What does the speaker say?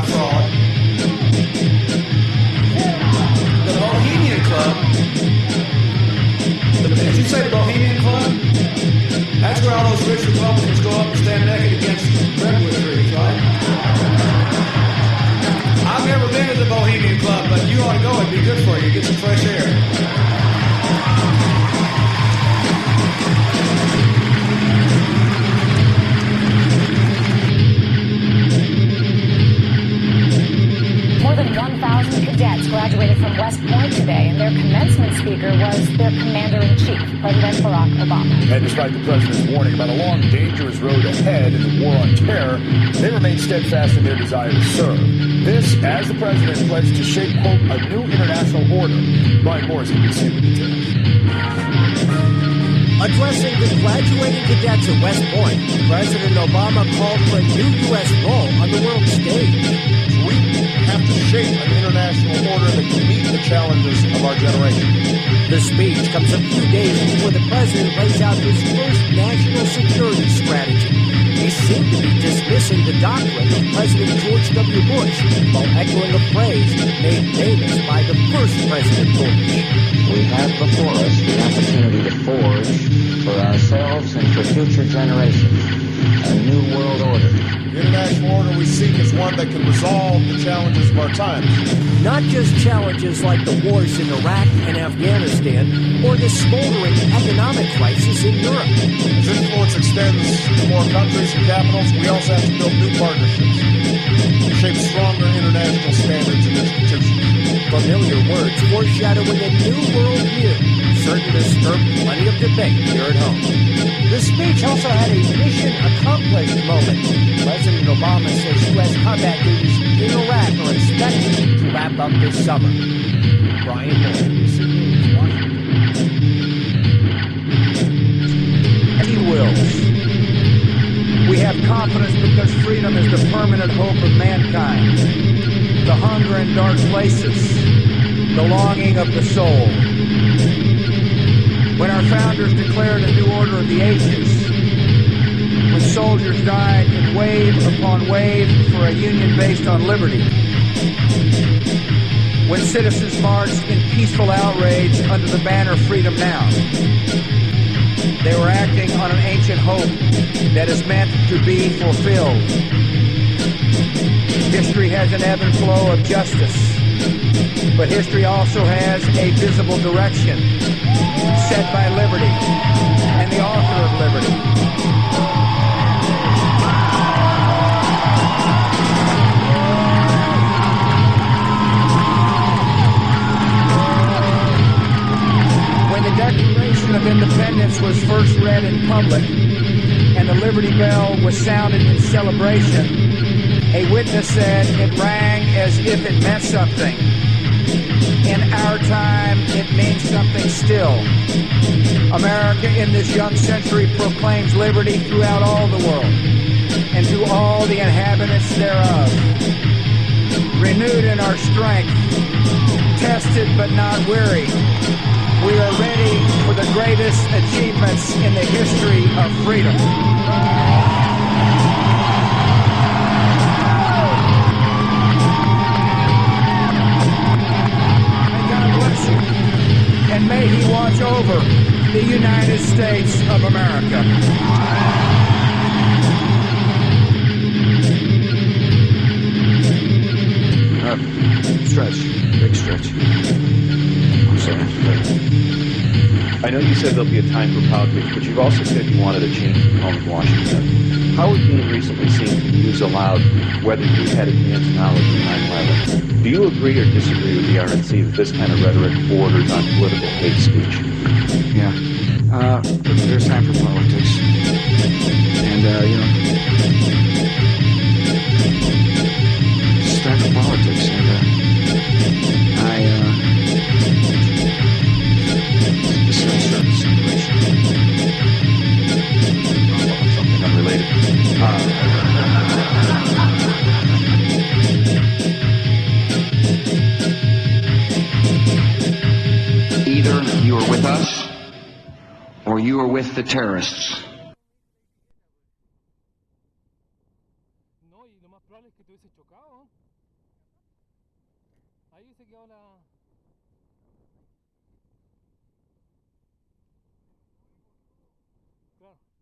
about fraud. The Bohemian Club. Did you say the Bohemian Club? That's where all those rich Republicans go up and stand naked against redwood trees, right? I've never been to the Bohemian Club, but you ought to go. It'd be good for you. Get some fresh air. More than 1,000 cadets graduated from West Point today, and their commencement speaker was their commander-in-chief, President Barack Obama. And despite the president's warning about a long, dangerous road ahead in the war on terror, they remain steadfast in their desire to serve. This, as the president pledged to shape, quote, a new international order. Brian Morris, ABC with details. Addressing the graduating cadets at West Point, President Obama called for a new U.S. role on the world stage. We have to shape an international order that can meet the challenges of our generation. The speech comes a few days before the president lays out his first national security strategy. He seemed to be dismissing the doctrine of President George W. Bush while echoing a phrase made famous by the first President Bush. We have before us the opportunity to forge for ourselves and for future generations a new world order. The international order we seek is one that can resolve the challenges of our times. Not just challenges like the wars in Iraq and Afghanistan or the smoldering economic crisis in Europe. As influence extends to more countries and capitals, we also have to build new partnerships, shape stronger international standards and institutions. Familiar words foreshadowing a new world view, certain to stir plenty of debate here at home. The speech also had a mission accomplished moment. President Obama says U.S. combat duties in Iraq are expected to wrap up this summer. Brian Moore, ABC News, Washington. He wills. We have confidence because freedom is the permanent hope of mankind. The hunger in dark places, the longing of the soul. When our founders declared a new order of the ages, when soldiers died in wave upon wave for a union based on liberty, when citizens marched in peaceful outrage under the banner Freedom Now, they were acting on an ancient hope that is meant to be fulfilled. History has an ebb and flow of justice, but history also has a visible direction set by liberty and the author of liberty. When the Declaration of Independence was first read in public and the Liberty Bell was sounded in celebration, a witness said it rang as if it meant something. In our time, it means something still. America in this young century proclaims liberty throughout all the world and to all the inhabitants thereof. Renewed in our strength, tested but not weary, we are ready for the greatest achievements in the history of freedom. And may he watch over the United States of America. Stretch. Big stretch. I'm sorry. I know you said there'll be a time for politics, but you've also said you wanted a change from home in Washington. How is being recently seen to use aloud whether you had advanced knowledge of 9/11? Do you agree or disagree with the RNC that this kind of rhetoric borders on political hate speech? Yeah. There's time for politics. And, it's time for politics. And, this is a certain situation. Something unrelated. Either you are with us or you are with the terrorists. No, y lo más probable es que te hubiese chocado. Claro.